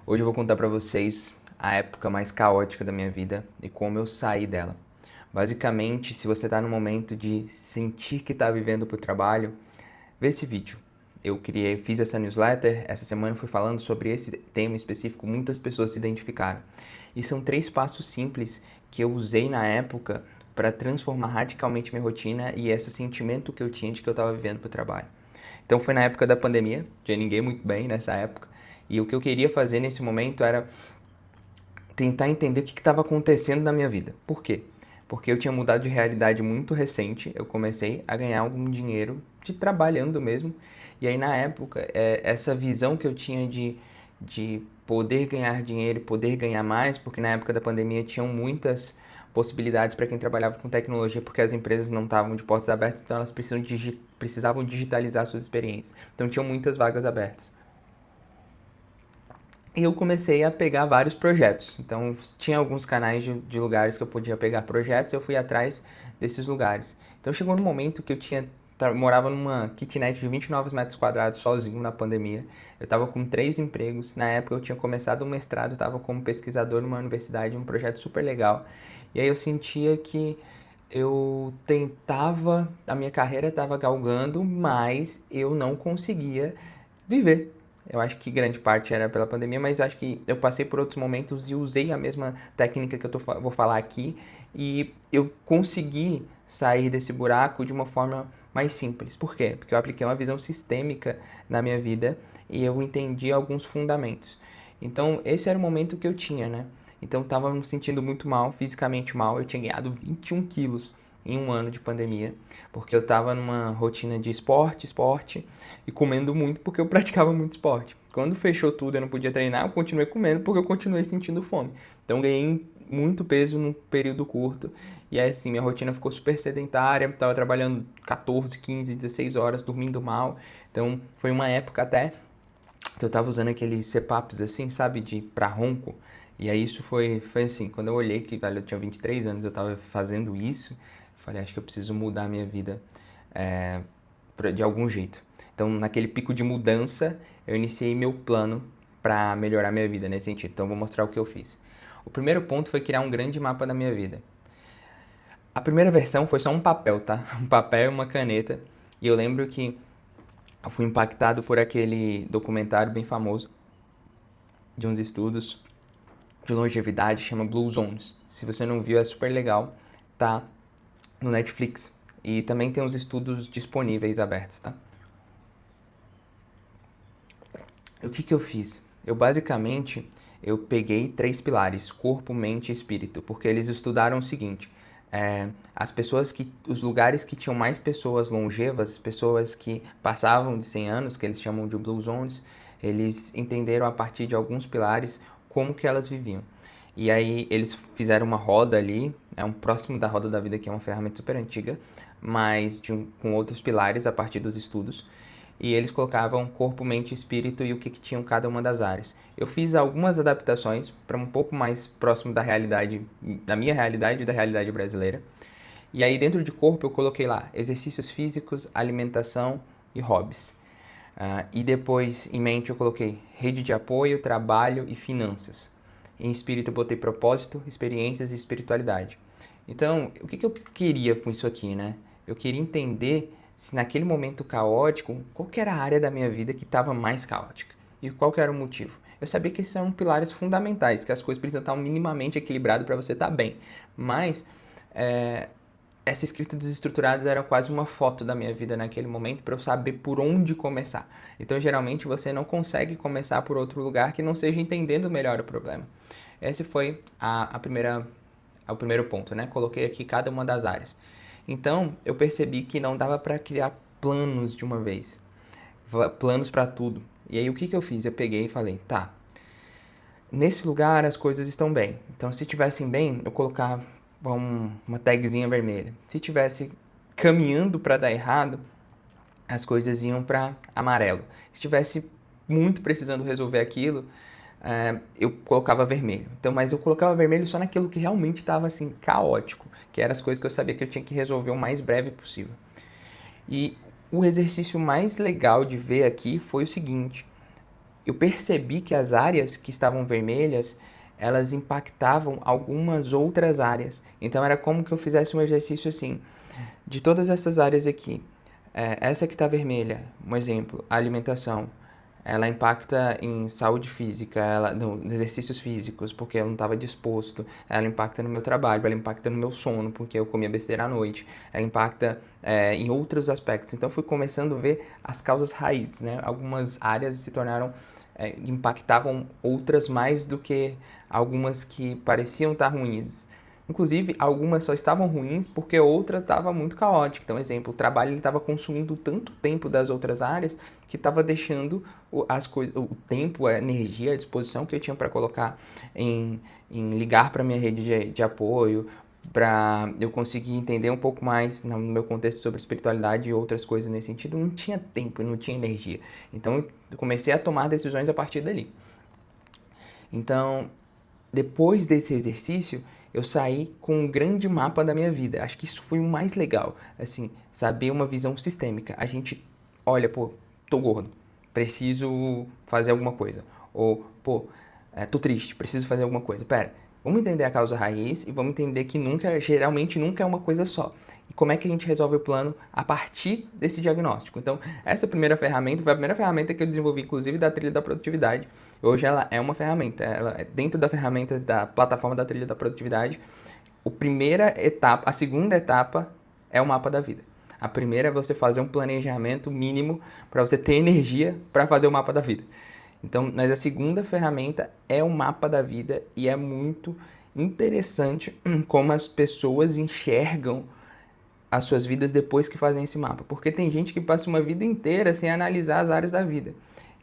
Hoje eu vou contar pra vocês a época mais caótica da minha vida e como eu saí dela. Basicamente, se você tá no momento de sentir que tá vivendo pro trabalho, vê esse vídeo. Fiz essa newsletter, essa semana eu fui falando sobre esse tema específico, muitas pessoas se identificaram. E são 3 passos simples que eu usei na época para transformar radicalmente minha rotina e esse sentimento que eu tinha de que eu estava vivendo pro trabalho. Então foi na época da pandemia, tinha ninguém muito bem nessa época, e o que eu queria fazer nesse momento era tentar entender o que estava acontecendo na minha vida. Por quê? Porque eu tinha mudado de realidade muito recente, eu comecei a ganhar algum dinheiro de trabalhando mesmo, e aí na época, essa visão que eu tinha de poder ganhar dinheiro e poder ganhar mais, porque na época da pandemia tinham muitas possibilidades para quem trabalhava com tecnologia, porque as empresas não estavam de portas abertas, então elas precisavam digitalizar suas experiências. Então tinham muitas vagas abertas. E eu comecei a pegar vários projetos. Então, tinha alguns canais de lugares que eu podia pegar projetos e eu fui atrás desses lugares. Então, chegou no momento que morava numa kitnet de 29 metros quadrados sozinho na pandemia. Eu estava com 3 empregos. Na época, eu tinha começado um mestrado, estava como pesquisador numa universidade, um projeto super legal. E aí eu sentia que a minha carreira estava galgando, mas eu não conseguia viver. Eu acho que grande parte era pela pandemia, mas acho que eu passei por outros momentos e usei a mesma técnica que vou falar aqui e eu consegui sair desse buraco de uma forma mais simples. Por quê? Porque eu apliquei uma visão sistêmica na minha vida e eu entendi alguns fundamentos. Então, esse era o momento que eu tinha, né? Então, eu estava me sentindo muito mal, fisicamente mal. Eu tinha ganhado 21 quilos em um ano de pandemia, porque eu estava numa rotina de esporte e comendo muito porque eu praticava muito esporte. Quando fechou tudo, eu não podia treinar, eu continuei comendo porque eu continuei sentindo fome. Então ganhei muito peso num período curto. E aí, assim, minha rotina ficou super sedentária, estava trabalhando 14, 15, 16 horas, dormindo mal. Então foi uma época até que eu tava usando aqueles CPAPs assim, sabe, pra ronco. E aí isso foi assim, quando eu olhei que, velho, eu tinha 23 anos, eu tava fazendo isso, falei, acho que eu preciso mudar a minha vida de algum jeito. Então, naquele pico de mudança, eu iniciei meu plano para melhorar minha vida nesse sentido. Então, eu vou mostrar o que eu fiz. O primeiro ponto foi criar um grande mapa da minha vida. A primeira versão foi só um papel, tá? Um papel e uma caneta. E eu lembro que eu fui impactado por aquele documentário bem famoso de uns estudos de longevidade, chama Blue Zones. Se você não viu, é super legal, tá no Netflix. E também tem uns estudos disponíveis abertos, tá? O que eu fiz? Eu peguei 3 pilares, corpo, mente e espírito, porque eles estudaram o seguinte, os lugares que tinham mais pessoas longevas, pessoas que passavam de 100 anos, que eles chamam de Blue Zones, eles entenderam a partir de alguns pilares como que elas viviam. E aí eles fizeram uma roda ali, é um próximo da roda da vida, que é uma ferramenta super antiga, mas com outros pilares a partir dos estudos, e eles colocavam corpo, mente e espírito e o que tinham cada uma das áreas. Eu fiz algumas adaptações para um pouco mais próximo da realidade, da minha realidade e da realidade brasileira. E aí dentro de corpo eu coloquei lá exercícios físicos, alimentação e hobbies. E depois em mente eu coloquei rede de apoio, trabalho e finanças. Em espírito eu botei propósito, experiências e espiritualidade. Então, o que eu queria com isso aqui, né? Eu queria entender se naquele momento caótico, qual que era a área da minha vida que estava mais caótica e qual que era o motivo. Eu sabia que esses são pilares fundamentais, que as coisas precisam estar minimamente equilibradas para você estar bem. Mas essa escrita dos estruturados era quase uma foto da minha vida naquele momento para eu saber por onde começar. Então, geralmente, você não consegue começar por outro lugar que não seja entendendo melhor o problema. Esse foi o primeiro ponto, né? Coloquei aqui cada uma das áreas. Então, eu percebi que não dava para criar planos de uma vez, planos para tudo. E aí, o que eu fiz? Eu peguei e falei, tá, nesse lugar as coisas estão bem. Então, se tivessem bem, eu colocava uma tagzinha vermelha. Se tivesse caminhando para dar errado, as coisas iam para amarelo. Se tivesse muito precisando resolver aquilo, eu colocava vermelho. Então, mas eu colocava vermelho só naquilo que realmente estava assim caótico, que eram as coisas que eu sabia que eu tinha que resolver o mais breve possível. E o exercício mais legal de ver aqui foi o seguinte: eu percebi que as áreas que estavam vermelhas, elas impactavam algumas outras áreas. Então era como que eu fizesse um exercício assim, de todas essas áreas aqui. Essa que está vermelha, um exemplo, a alimentação. Ela impacta em saúde física, nos exercícios físicos, porque eu não estava disposto. Ela impacta no meu trabalho, ela impacta no meu sono, porque eu comia besteira à noite. Ela impacta em outros aspectos. Então, eu fui começando a ver as causas raízes, né? Algumas áreas se tornaram, impactavam outras mais do que algumas que pareciam estar ruins. Inclusive, algumas só estavam ruins porque outra estava muito caótica. Então, exemplo, o trabalho estava consumindo tanto tempo das outras áreas que estava deixando as coisas, o tempo, a energia, a disposição que eu tinha para colocar em ligar para minha rede de apoio, para eu conseguir entender um pouco mais no meu contexto sobre espiritualidade e outras coisas nesse sentido, não tinha tempo, não tinha energia. Então, eu comecei a tomar decisões a partir dali. Então, depois desse exercício, eu saí com um grande mapa da minha vida. Acho que isso foi o mais legal, assim, saber uma visão sistêmica. A gente olha, pô, tô gordo, preciso fazer alguma coisa. Ou, pô, tô triste, preciso fazer alguma coisa. Pera, vamos entender a causa raiz e vamos entender que geralmente nunca é uma coisa só. E como é que a gente resolve o plano a partir desse diagnóstico? Então, essa primeira ferramenta foi a primeira ferramenta que eu desenvolvi, inclusive, da trilha da produtividade. Hoje ela é uma ferramenta, ela é dentro da ferramenta da plataforma da trilha da produtividade. A segunda etapa é o mapa da vida. A primeira é você fazer um planejamento mínimo para você ter energia para fazer o mapa da vida. Então, mas a segunda ferramenta é o mapa da vida e é muito interessante como as pessoas enxergam as suas vidas depois que fazem esse mapa. Porque tem gente que passa uma vida inteira sem analisar as áreas da vida.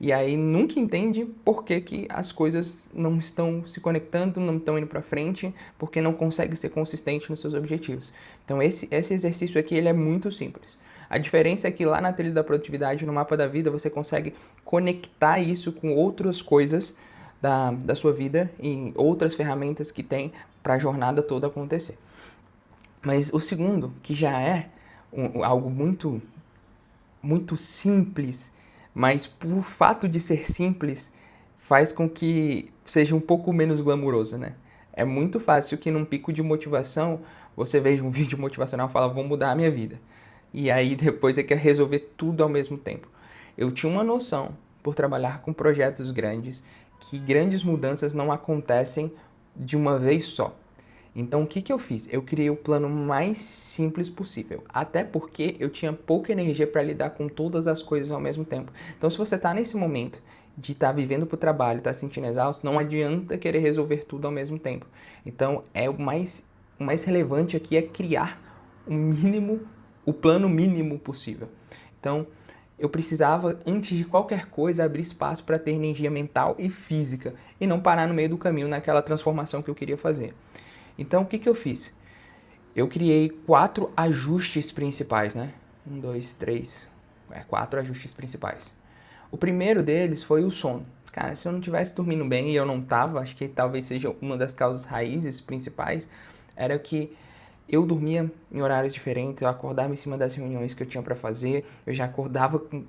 E aí nunca entende por que, que as coisas não estão se conectando, não estão indo para frente, porque não consegue ser consistente nos seus objetivos. Então esse exercício aqui ele é muito simples. A diferença é que lá na trilha da produtividade, no mapa da vida, você consegue conectar isso com outras coisas da sua vida e outras ferramentas que tem para a jornada toda acontecer. Mas o segundo, que já é algo muito, muito simples, mas por fato de ser simples, faz com que seja um pouco menos glamuroso, né? É muito fácil que num pico de motivação, você veja um vídeo motivacional e fala, vou mudar a minha vida. E aí depois você quer resolver tudo ao mesmo tempo. Eu tinha uma noção, por trabalhar com projetos grandes, que grandes mudanças não acontecem de uma vez só. Então, o que que eu fiz? Eu criei o plano mais simples possível, até porque eu tinha pouca energia para lidar com todas as coisas ao mesmo tempo. Então, se você está nesse momento de estar vivendo para o trabalho, está se sentindo exausto, não adianta querer resolver tudo ao mesmo tempo. Então, o mais relevante aqui é criar o plano mínimo possível. Então, eu precisava, antes de qualquer coisa, abrir espaço para ter energia mental e física e não parar no meio do caminho naquela transformação que eu queria fazer. Então, o que que eu fiz? Eu criei 4 ajustes principais, né? 1, 2, 3, 4 ajustes principais. O primeiro deles foi o sono. Cara, se eu não estivesse dormindo bem e eu não tava, acho que talvez seja uma das causas raízes principais, era que eu dormia em horários diferentes, eu acordava em cima das reuniões que eu tinha para fazer,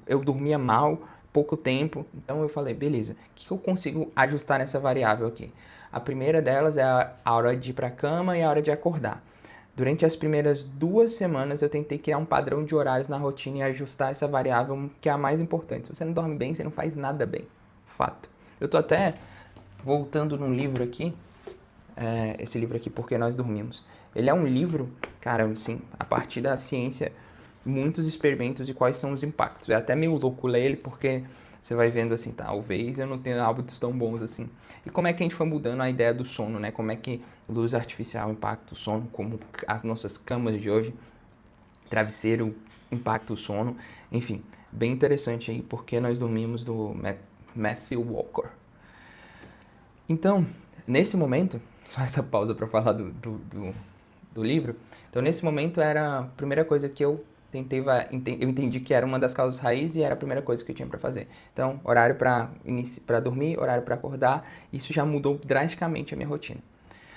eu dormia mal, pouco tempo, então eu falei, beleza, o que eu consigo ajustar nessa variável aqui? A primeira delas é a hora de ir para a cama e a hora de acordar. Durante as primeiras 2 semanas eu tentei criar um padrão de horários na rotina e ajustar essa variável que é a mais importante. Se você não dorme bem, você não faz nada bem. Fato. Eu tô até voltando num livro aqui, esse livro aqui, Porque Nós Dormimos. Ele é um livro, cara, assim, a partir da ciência, muitos experimentos e quais são os impactos. É até meio louco ler ele, porque você vai vendo assim, talvez eu não tenha hábitos tão bons assim. E como é que a gente foi mudando a ideia do sono, né? Como é que luz artificial impacta o sono, como as nossas camas de hoje, travesseiro impacta o sono. Enfim, bem interessante aí, Porque Nós Dormimos, do Matthew Walker. Então, nesse momento, só essa pausa para falar do livro. Então, nesse momento, era a primeira coisa que eu entendi que era uma das causas raízes e era a primeira coisa que eu tinha para fazer. Então, horário para dormir, horário para acordar, isso já mudou drasticamente a minha rotina.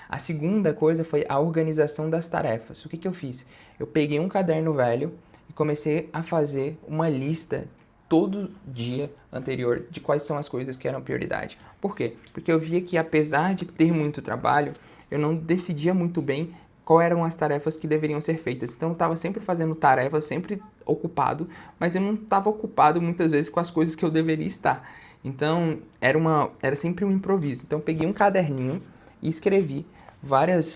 A segunda coisa foi a organização das tarefas. O que que eu fiz? Eu peguei um caderno velho e comecei a fazer uma lista todo dia anterior de quais são as coisas que eram prioridade. Por quê? Porque eu via que apesar de ter muito trabalho, eu não decidia muito bem quais eram as tarefas que deveriam ser feitas. Então eu estava sempre fazendo tarefas, sempre ocupado, mas eu não estava ocupado muitas vezes com as coisas que eu deveria estar. Então era sempre um improviso. Então eu peguei um caderninho e escrevi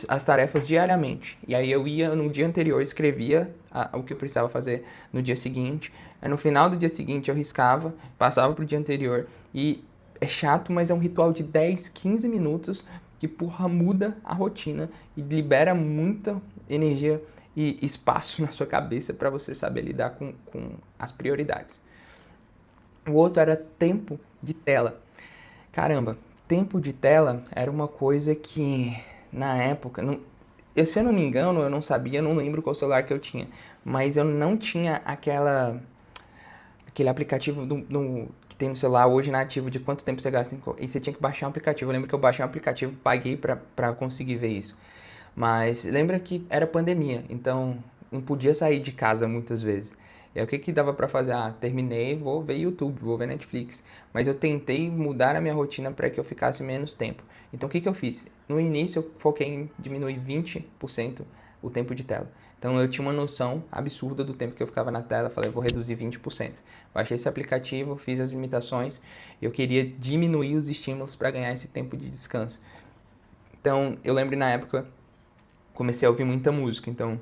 as tarefas diariamente. E aí eu ia no dia anterior, escrevia o que eu precisava fazer no dia seguinte. Aí no final do dia seguinte eu riscava, passava pro dia anterior. E é chato, mas é um ritual de 10, 15 minutos que, porra, muda a rotina e libera muita energia e espaço na sua cabeça para você saber lidar com as prioridades. O outro era tempo de tela. Caramba, tempo de tela era uma coisa que, na época, se eu não me engano, eu não sabia, não lembro qual celular que eu tinha, mas eu não tinha aquele aplicativo que tem no celular hoje nativo de quanto tempo você gasta e você tinha que baixar um aplicativo. Eu lembro que eu baixei um aplicativo, paguei pra conseguir ver isso. Mas lembra que era pandemia, então não podia sair de casa muitas vezes. E aí o que que dava pra fazer? Ah, terminei, vou ver YouTube, vou ver Netflix. Mas eu tentei mudar a minha rotina para que eu ficasse menos tempo. Então o que que eu fiz? No início eu foquei em diminuir 20% o tempo de tela. Então eu tinha uma noção absurda do tempo que eu ficava na tela, falei, eu vou reduzir 20%. Baixei esse aplicativo, fiz as limitações, eu queria diminuir os estímulos para ganhar esse tempo de descanso. Então eu lembro na época, comecei a ouvir muita música, então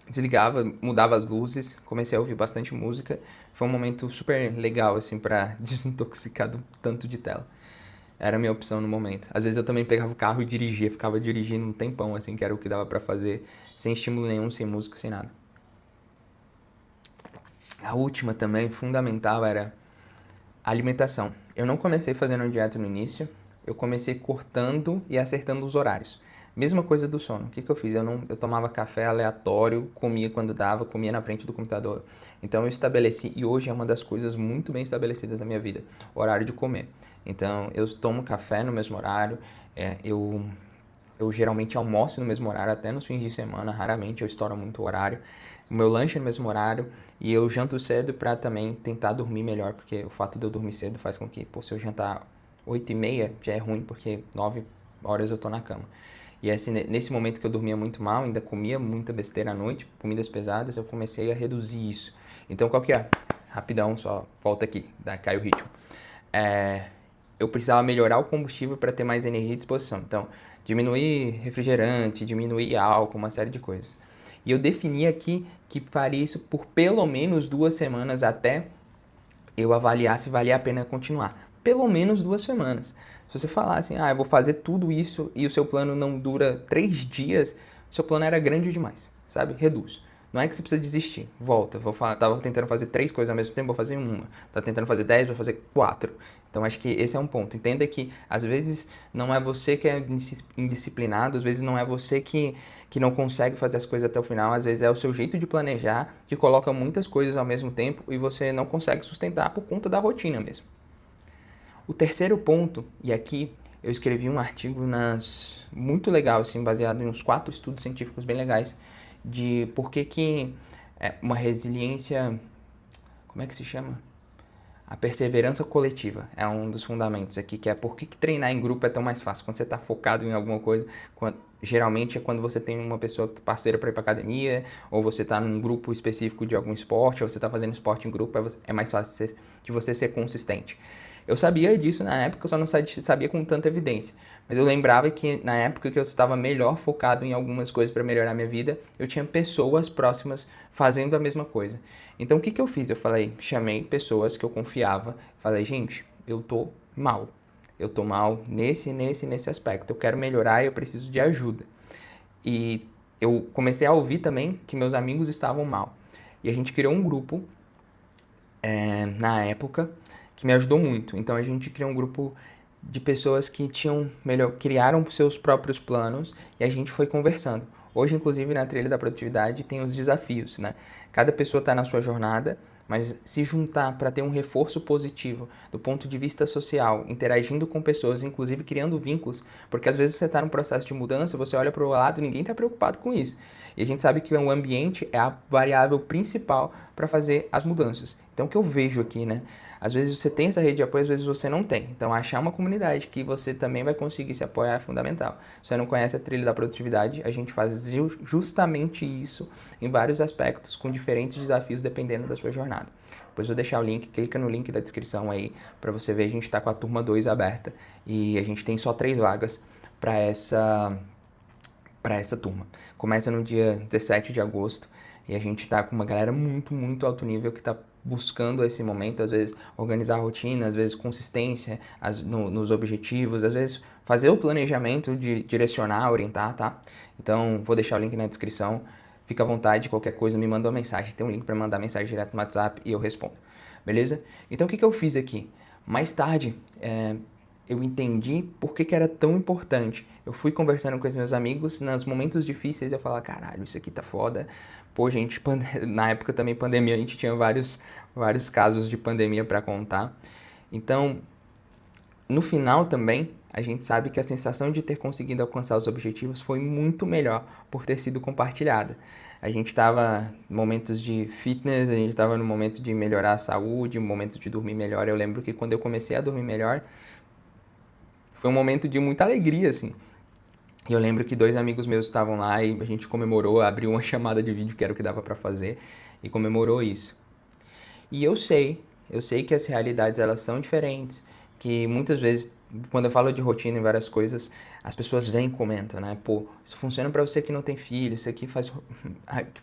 desligava, mudava as luzes, comecei a ouvir bastante música. Foi um momento super legal, assim, para desintoxicar do tanto de tela. Era a minha opção no momento. Às vezes eu também pegava o carro e dirigia, ficava dirigindo um tempão, assim, que era o que dava pra fazer, sem estímulo nenhum, sem música, sem nada. A última também, fundamental, era a alimentação. Eu não comecei fazendo dieta no início, eu comecei cortando e acertando os horários. Mesma coisa do sono. O que que eu fiz? Eu tomava café aleatório, comia quando dava, comia na frente do computador. Então eu estabeleci, e hoje é uma das coisas muito bem estabelecidas na minha vida, o horário de comer. Então eu tomo café no mesmo horário, eu geralmente almoço no mesmo horário, até nos fins de semana, raramente eu estouro muito o horário. O meu lanche é no mesmo horário e eu janto cedo para também tentar dormir melhor, porque o fato de eu dormir cedo faz com que, pô, se eu jantar 8h30 já é ruim, porque 9 horas eu tô na cama. E assim, nesse momento que eu dormia muito mal, ainda comia muita besteira à noite, comidas pesadas, eu comecei a reduzir isso. Então qual que é? Rapidão, só volta aqui, cai o ritmo. Eu precisava melhorar o combustível para ter mais energia e disposição. Então, diminuir refrigerante, diminuir álcool, uma série de coisas. E eu defini aqui que faria isso por pelo menos 2 semanas até eu avaliar se valia a pena continuar. Pelo menos 2 semanas. Se você falar assim, eu vou fazer tudo isso e o seu plano não dura 3 dias, o seu plano era grande demais, sabe? Reduz. Não é que você precisa desistir. Volta. Tava tentando fazer 3 coisas ao mesmo tempo, vou fazer uma. Tava tentando fazer 10, vou fazer 4. Então acho que esse é um ponto. Entenda que às vezes não é você que é indisciplinado, às vezes não é você que não consegue fazer as coisas até o final, às vezes é o seu jeito de planejar, que coloca muitas coisas ao mesmo tempo e você não consegue sustentar por conta da rotina mesmo. O terceiro ponto, e aqui eu escrevi um artigo muito legal, assim, baseado em uns 4 estudos científicos bem legais, de por que uma resiliência, como é que se chama? A perseverança coletiva é um dos fundamentos aqui, que é por que treinar em grupo é tão mais fácil. Quando você está focado em alguma coisa, geralmente é quando você tem uma pessoa parceira para ir para academia, ou você está num grupo específico de algum esporte, ou você está fazendo esporte em grupo, é mais fácil de você ser consistente. Eu sabia disso na época, eu só não sabia com tanta evidência. Mas eu lembrava que na época que eu estava melhor focado em algumas coisas para melhorar minha vida, eu tinha pessoas próximas fazendo a mesma coisa. Então o que eu fiz? Eu chamei pessoas que eu confiava, falei, gente, eu tô mal. Eu tô mal nesse aspecto. Eu quero melhorar e eu preciso de ajuda. E eu comecei a ouvir também que meus amigos estavam mal. E a gente criou um grupo na época que me ajudou muito. Então a gente criou um grupo de pessoas que criaram seus próprios planos e a gente foi conversando. Hoje, inclusive, na trilha da produtividade tem os desafios, né? Cada pessoa está na sua jornada, mas se juntar para ter um reforço positivo do ponto de vista social, interagindo com pessoas, inclusive criando vínculos, porque às vezes você está num processo de mudança, você olha para o lado e ninguém está preocupado com isso. E a gente sabe que o ambiente é a variável principal para fazer as mudanças. Então, o que eu vejo aqui, né? Às vezes você tem essa rede de apoio, às vezes você não tem. Então, achar uma comunidade que você também vai conseguir se apoiar é fundamental. Se você não conhece a trilha da produtividade, a gente faz justamente isso em vários aspectos, com diferentes desafios dependendo da sua jornada. Depois eu vou deixar o link, clica no link da descrição aí para você ver. A gente está com a turma 2 aberta e a gente tem só 3 vagas para essa turma. Começa no dia 17 de agosto e a gente tá com uma galera muito, muito alto nível que tá buscando esse momento, às vezes organizar a rotina, às vezes consistência nos objetivos, às vezes fazer o planejamento de direcionar, orientar, tá? Então, vou deixar o link na descrição. Fica à vontade, qualquer coisa me manda uma mensagem. Tem um link para mandar mensagem direto no WhatsApp e eu respondo. Beleza? Então, o que eu fiz aqui? Mais tarde, eu entendi por que era tão importante. Eu fui conversando com os meus amigos, nos momentos difíceis eu falava, caralho, isso aqui tá foda. Pô, gente, na época também pandemia, a gente tinha vários casos de pandemia para contar. Então, no final também, a gente sabe que a sensação de ter conseguido alcançar os objetivos foi muito melhor por ter sido compartilhada. A gente estava em momentos de fitness, a gente estava no momento de melhorar a saúde, no momento de dormir melhor. Eu lembro que quando eu comecei a dormir melhor, foi um momento de muita alegria, assim. E eu lembro que 2 amigos meus estavam lá e a gente comemorou, abriu uma chamada de vídeo, que era o que dava pra fazer, e comemorou isso. E eu sei que as realidades elas são diferentes, que muitas vezes, quando eu falo de rotina e várias coisas, as pessoas vêm e comentam, né? Pô, isso funciona pra você que não tem filho, isso aqui faz...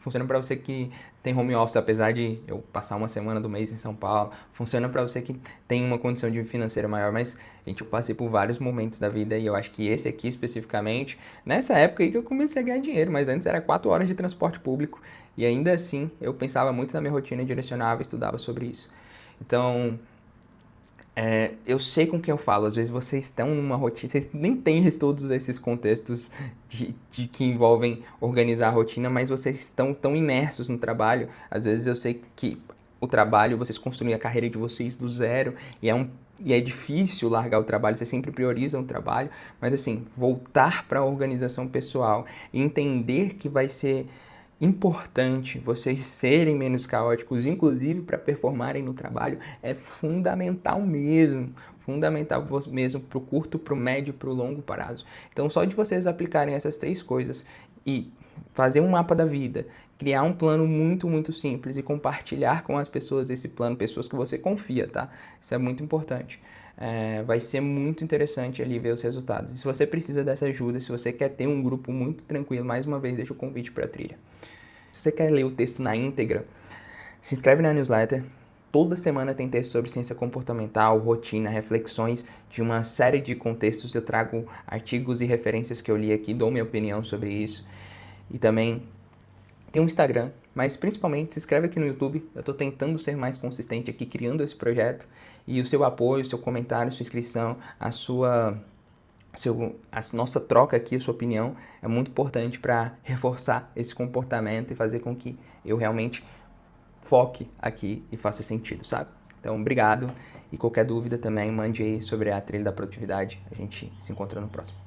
funciona pra você que tem home office, apesar de eu passar uma semana do mês em São Paulo, funciona pra você que tem uma condição de financeira maior, mas, gente, eu passei por vários momentos da vida e eu acho que esse aqui especificamente, nessa época aí que eu comecei a ganhar dinheiro, mas antes era 4 horas de transporte público, e ainda assim, eu pensava muito na minha rotina, direcionava, estudava sobre isso. Então, eu sei com quem eu falo. Às vezes vocês estão numa rotina, vocês nem têm todos esses contextos de que envolvem organizar a rotina, mas vocês estão tão imersos no trabalho. Às vezes eu sei que o trabalho, vocês construem a carreira de vocês do zero e é difícil largar o trabalho, vocês sempre priorizam o trabalho, mas assim, voltar para a organização pessoal e entender que vai ser importante vocês serem menos caóticos, inclusive para performarem no trabalho, é fundamental mesmo para o curto, para o médio e para o longo prazo. Então, só de vocês aplicarem essas 3 coisas e fazer um mapa da vida, criar um plano muito, muito simples e compartilhar com as pessoas esse plano, pessoas que você confia, tá? Isso é muito importante. Vai ser muito interessante ali ver os resultados. E se você precisa dessa ajuda, se você quer ter um grupo muito tranquilo, mais uma vez, deixa o convite para a trilha. Se você quer ler o texto na íntegra, se inscreve na newsletter. Toda semana tem texto sobre ciência comportamental, rotina, reflexões de uma série de contextos. Eu trago artigos e referências que eu li aqui, dou minha opinião sobre isso. E também tem um Instagram, mas principalmente se inscreve aqui no YouTube. Eu estou tentando ser mais consistente aqui, criando esse projeto. E o seu apoio, o seu comentário, sua inscrição, a nossa troca aqui, a sua opinião, é muito importante para reforçar esse comportamento e fazer com que eu realmente foque aqui e faça sentido, sabe? Então, obrigado. E qualquer dúvida também, mande aí sobre a trilha da produtividade. A gente se encontra no próximo.